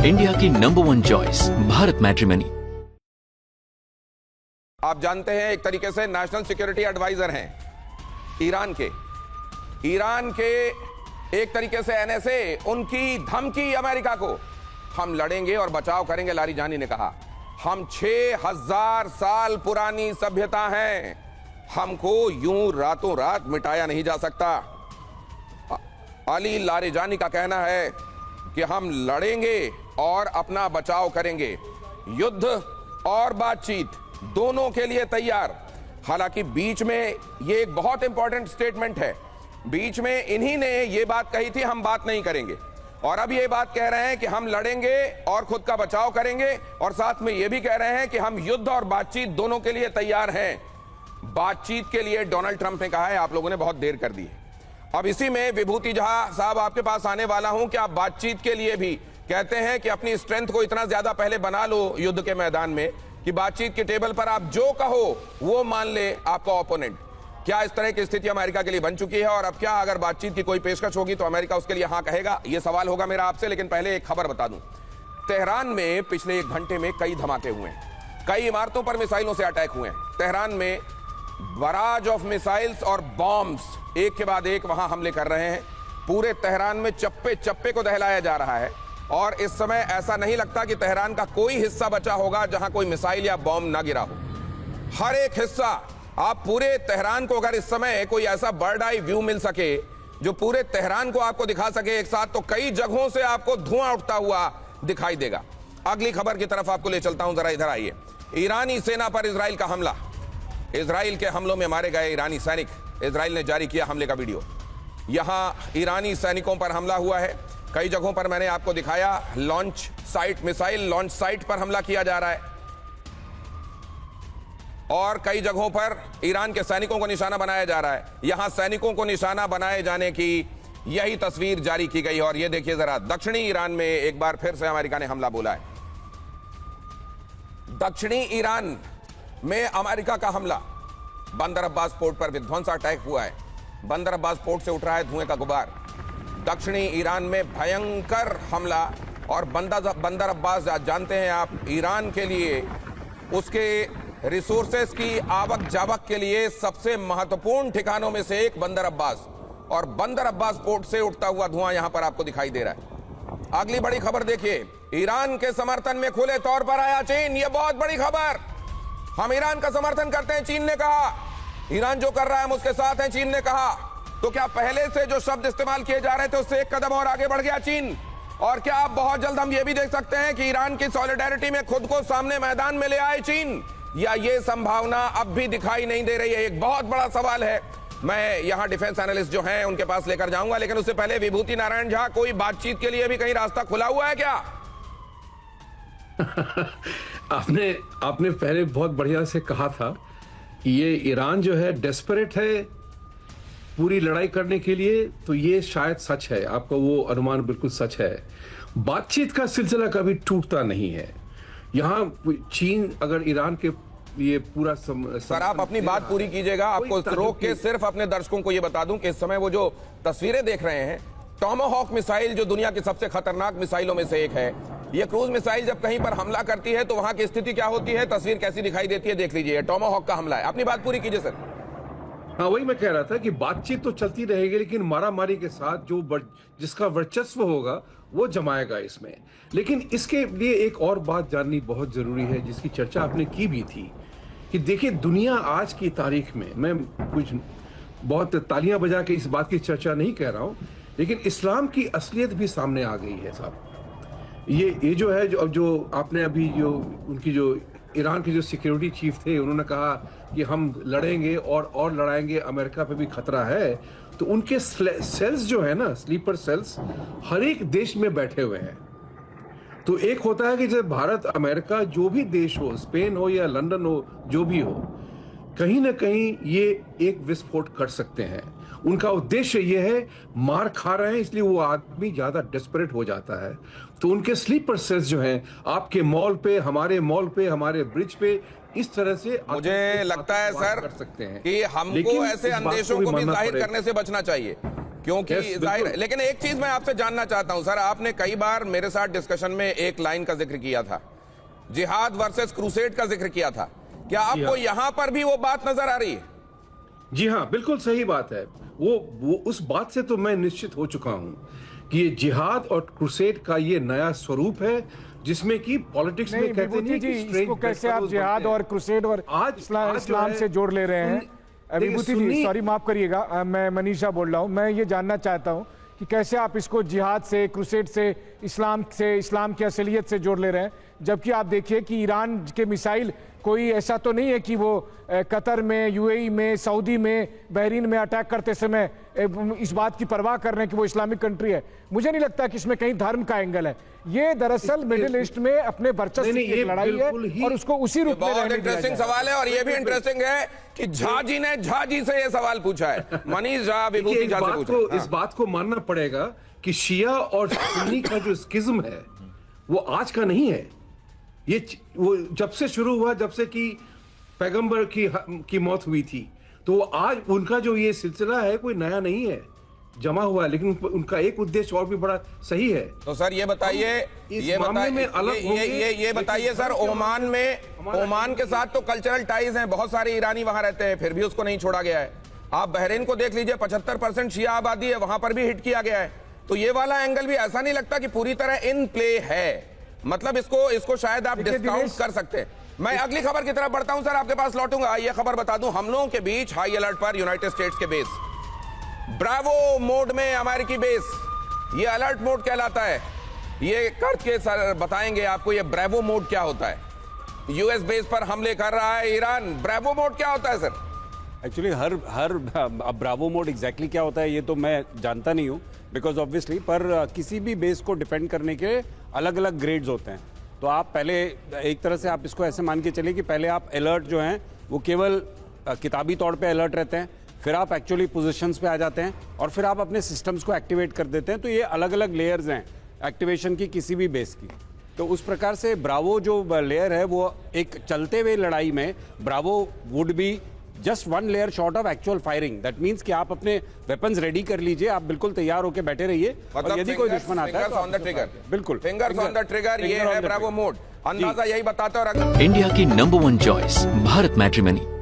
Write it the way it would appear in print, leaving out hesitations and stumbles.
India की number 1 choice Bharat matrimony. आप जानते हैं एक तरीके से नेशनल सिक्योरिटी एडवाइजर हैं ईरान के एक तरीके से एनएसए, उनकी धमकी अमेरिका को, हम लड़ेंगे और बचाव करेंगे। लारीजानी ने कहा हम 6000 साल पुरानी सभ्यता हैं, हमको यूं रातों रात मिटाया नहीं जा सकता। अली लारीजानी का कहना है कि हम लड़ेंगे और अपना बचाव करेंगे, युद्ध और बातचीत दोनों के लिए तैयार। हालांकि बीच में ये एक बहुत इंपॉर्टेंट स्टेटमेंट है, बीच में इन्हीं ने ये बात कही थी हम बात नहीं करेंगे, और अब ये बात कह रहे हैं कि हम लड़ेंगे और खुद का बचाव करेंगे, और साथ में ये भी कह रहे हैं कि हम युद्ध और बातचीत दोनों के लिए तैयार हैं। बातचीत के लिए डोनाल्ड ट्रंप ने कहा है आप लोगों ने बहुत देर कर दी है। अब इसी में विभूति झा साहब आपके पास आने वाला हूं कि आप बातचीत के लिए भी कहते हैं कि अपनी स्ट्रेंथ को इतना ज्यादा पहले बना लो युद्ध के मैदान में कि बातचीत के टेबल पर आप जो कहो वो मान ले आपका ओपोनेंट। क्या इस तरह की स्थिति अमेरिका के लिए बन चुकी है, और अब क्या अगर बातचीत की कोई पेशकश होगी तो अमेरिका उसके लिए हाँ कहेगा? ये सवाल होगा मेरा आपसे, लेकिन पहले एक खबर बता दूं। तेहरान में पिछले 1 घंटे में कई धमाके हुए हैं, कई इमारतों पर मिसाइलों से अटैक हुए हैं। तेहरान में बराज ऑफ मिसाइल्स और बॉम्ब्स एक के बाद एक वहां हमले कर रहे हैं। पूरे तेहरान में चप्पे चप्पे को दहलाया जा रहा है, और इस समय ऐसा नहीं लगता कि तेहरान का कोई हिस्सा बचा होगा जहां कोई मिसाइल या बॉम्ब ना गिरा हो। हर एक हिस्सा, आप पूरे तेहरान को अगर इस समय कोई ऐसा बर्ड आई व्यू मिल सके जो पूरे तेहरान को आपको दिखा सके एक साथ, तो कई जगहों से आपको धुआं उठता हुआ दिखाई देगा। अगली खबर की तरफ आपको ले चलता हूं, जरा इधर आइए। ईरानी सेना पर इजराइल का हमला, इजराइल के हमलों में मारे गए ईरानी सैनिक, इजराइल ने जारी किया हमले का वीडियो। यहां ईरानी सैनिकों पर हमला हुआ है, कई जगहों पर मैंने आपको दिखाया launch site, missile launch site पर हमला किया जा रहा है, और कई जगहों पर ईरान के सैनिकों को निशाना बनाया जा रहा है। यहां सैनिकों को निशाना बनाए जाने की यही तस्वीर जारी की गई, और यह देखिए जरा, दक्षिणी ईरान में एक बार फिर से अमेरिका ने हमला बोला है। दक्षिणी ईरान में अमेरिका का हमला, बंदर अब्बास पोर्ट पर विध्वंस अटैक हुआ है। बंदर अब्बास पोर्ट से उठ रहा है धुएं का गुबार। दक्षिणी ईरान में भयंकर हमला, और बंदर अब्बास जानते हैं आप, ईरान के लिए उसके रिसोर्सेस की आवक जावक के लिए सबसे महत्वपूर्ण ठिकानों में से एक बंदर अब्बास, और बंदर अब्बास पोर्ट से उठता हुआ धुआं यहां पर आपको दिखाई दे रहा है। अगली बड़ी खबर देखिए, ईरान के समर्थन में खुले तौर पर आया चीन। यह बहुत बड़ी खबर, हम ईरान का समर्थन करते हैं, चीन ने कहा। ईरान जो कर रहा है हम उसके साथ हैं, चीन ने कहा। तो क्या पहले से जो शब्द इस्तेमाल किए जा रहे थे उससे एक कदम और आगे बढ़ गया चीन? और क्या आप बहुत जल्द हम ये भी देख सकते हैं कि ईरान की सॉलिडेरिटी में खुद को सामने मैदान में ले आए चीन, या ये संभावना अब भी दिखाई नहीं दे रही है? एक बहुत बड़ा सवाल है, मैं यहां डिफेंस एनालिस्ट जो हैं उनके पास लेकर जाऊंगा, लेकिन उससे पहले विभूति नारायण झा, कोई बातचीत के लिए भी कहीं रास्ता खुला हुआ है क्या? आपने पहले बहुत बढ़िया से कहा था कि ये ईरान जो है डेस्परेट है पूरी लड़ाई करने के लिए, तो ये शायद सच है, आपका वो अनुमान बिल्कुल सच है। बातचीत का सिलसिला कभी टूटता नहीं है। यहाँ चीन अगर ईरान के ये पूरा सर आप अपनी बात पूरी कीजिएगा, आपको रोक के सिर्फ अपने दर्शकों को ये बता दूं कि इस समय वो जो तस्वीरें देख रहे हैं, टॉमाहॉक मिसाइल जो दुनिया की सबसे खतरनाक मिसाइलों में से एक है, ये क्रूज मिसाइल जब कहीं पर हमला करती है तो वहां की स्थिति क्या होती है, तस्वीर कैसी दिखाई देती है, देख लीजिए। टॉमाहॉक का हमला है। अपनी बात पूरी कीजिए सर। हाँ, वही मैं कह रहा था कि बातचीत तो चलती रहेगी, लेकिन मारामारी के साथ जो जिसका वर्चस्व होगा वो जमाएगा इसमें। लेकिन इसके लिए एक और बात जाननी बहुत जरूरी है, जिसकी चर्चा आपने की भी थी, कि देखिए दुनिया आज की तारीख में, मैं कुछ बहुत तालियां बजा के इस बात की चर्चा नहीं कह रहा हूं, लेकिन इस्लाम की असलियत भी सामने आ गई है साहब। ये जो है, जो आपने अभी जो उनकी जो ईरान के जो सिक्योरिटी चीफ थे, उन्होंने कहा कि हम लड़ेंगे और लड़ाएंगे, अमेरिका पे भी खतरा है। तो उनके सेल्स जो है ना, स्लीपर सेल्स, हर एक देश में बैठे हुए हैं। तो एक होता है कि जब भारत, अमेरिका, जो भी देश हो, स्पेन हो या लंदन हो, जो भी हो, कहीं ना कहीं ये एक विस्फोट कर सकते हैं। उनका उद्देश्य ये है, मार खा रहे हैं इसलिए वो आदमी ज्यादा डेस्परेट हो जाता है। तो उनके स्लीपर सेल्स जो हैं, आपके मॉल पे, हमारे मॉल पे, हमारे ब्रिज पे, इस तरह से मुझे लगता है सर कर सकते हैं कि हमको ऐसे अंदेशों को भी जाहिर करने से बचना चाहिए, क्योंकि Yes, जाहिर है, बिल्कुल। लेकिन एक चीज मैं आपसे जानना चाहता हूं सर, आपने कई बार मेरे साथ डिस्कशन में एक लाइन का जिक्र किया था, जिहाद वर्सेस क्रूसेड का जिक्र किया था। क्या आपको यहां पर भी वो बात नजर आ रही है? जी हाँ, बिल्कुल सही बात है। वो उस बात से तो मैं निश्चित हो चुका हूं कि ये जिहाद और क्रूसेड का ये नया स्वरूप है, जिसमें कि पॉलिटिक्स में नहीं कहते विभूति नहीं जी, कि strange इसको कैसे आप bedfellows जिहाद बनते हैं। और क्रूसेड और आज जो इस्लाम है, से जोड़ ले रहे हैं? देखिए, विभूति जी सुन्नी- सॉरी माफ करिएगा, मैं मनीषा बोल रहा हूं। मैं ये जानना चाहता हूं कि कैसे आप इसको जिहाद से, क्रूसेड से, इस्लाम की असलियत से जोड़ ले रहे हैं, जबकि आप देखिए कि ईरान के मिसाइल कोई ऐसा तो नहीं है कि वो कतर में, यूएई में, सऊदी में, बहरीन में अटैक करते समय इस बात की परवाह कर रहे हैं कि वो इस्लामिक कंट्री है। मुझे नहीं लगता कि इसमें कहीं धर्म का एंगल है। ये दरअसल मिडिल ईस्ट में अपने वर्चस्व नहीं, की एक ये लड़ाई बिल्कुल है ही- और उसको उसी रूप में बहुत रहने दिया इंटरेस्टिंग जाए। सवाल है, और ये भी इंटरेस्टिंग है कि झा जी ने झा जी से ये सवाल पूछा है। मनीष झा देखिए, विभूति झा से पूछा है। इस बात को मानना पड़ेगा कि शिया और सुन्नी का जो स्किज्म है वो आज का नहीं है। वो जब से शुरू हुआ, जब से कि पैगंबर की मौत हुई थी, तो आज उनका जो ये सिलसिला है कोई नया नहीं है, जमा हुआ है, लेकिन उनका एक उद्देश्य और भी बड़ा सही है। तो सर ये बताइए, इस मामले में अलग होंगे, ये बताइए सर, ओमान के साथ तो कल्चरल टाइज हैं, बहुत सारे ईरानी वहां रहते हैं, फिर भी उसको नहीं छोड़ा गया है। आप बहरीन को देख लीजिए, 75% शिया आबादी है, वहां पर भी हिट किया गया है। तो ये वाला एंगल भी ऐसा नहीं लगता कि पूरी तरह इन प्ले है, मतलब इसको शायद आप डिस्काउंट कर सकते हैं। मैं अगली खबर की तरफ बढ़ता हूं सर, आपके पास लौटूंगा। ये खबर बता दूं, हमलों के बीच हाई अलर्ट पर यूनाइटेड स्टेट्स के बेस, ब्रावो मोड में अमेरिकी बेस, ये अलर्ट मोड कहलाता है। ये करके सर बताएंगे आपको ये ब्रावो मोड क्या होता है। यूएस बेस पर हमले कर रहा है ईरान, ब्रावो मोड क्या होता है सर? एक्चुअली हर ब्रावो मोड एग्जैक्टली क्या होता है ये तो मैं जानता नहीं हूँ, बिकॉज ऑब्वियसली, पर किसी भी बेस को डिफेंड करने के अलग अलग ग्रेड्स होते हैं। तो आप पहले एक तरह से आप इसको ऐसे मान के चलिए कि पहले आप अलर्ट जो हैं वो केवल किताबी तौर पे अलर्ट रहते हैं, फिर आप एक्चुअली पोजीशंस पे आ जाते हैं और फिर आप अपने सिस्टम्स को एक्टिवेट कर देते हैं। तो ये अलग अलग लेयर्स हैं एक्टिवेशन की किसी भी बेस की। तो उस प्रकार से ब्रावो जो लेयर है वो एक चलते हुए लड़ाई में Bravo would be just one layer short of actual firing. That means कि आप अपने वेपन्स रेडी कर लीजिए, आप बिल्कुल तैयार होकर बैठे रहिए, और यदि कोई दुश्मन आता है तो ऑन द ट्रिगर, बिल्कुल फिंगर्स ऑन द ट्रिगर, ये है ब्रावो मोड। अंदाजा यही बताते हैं। और इंडिया की नंबर 1 चॉइस भारत मैट्रिमनी।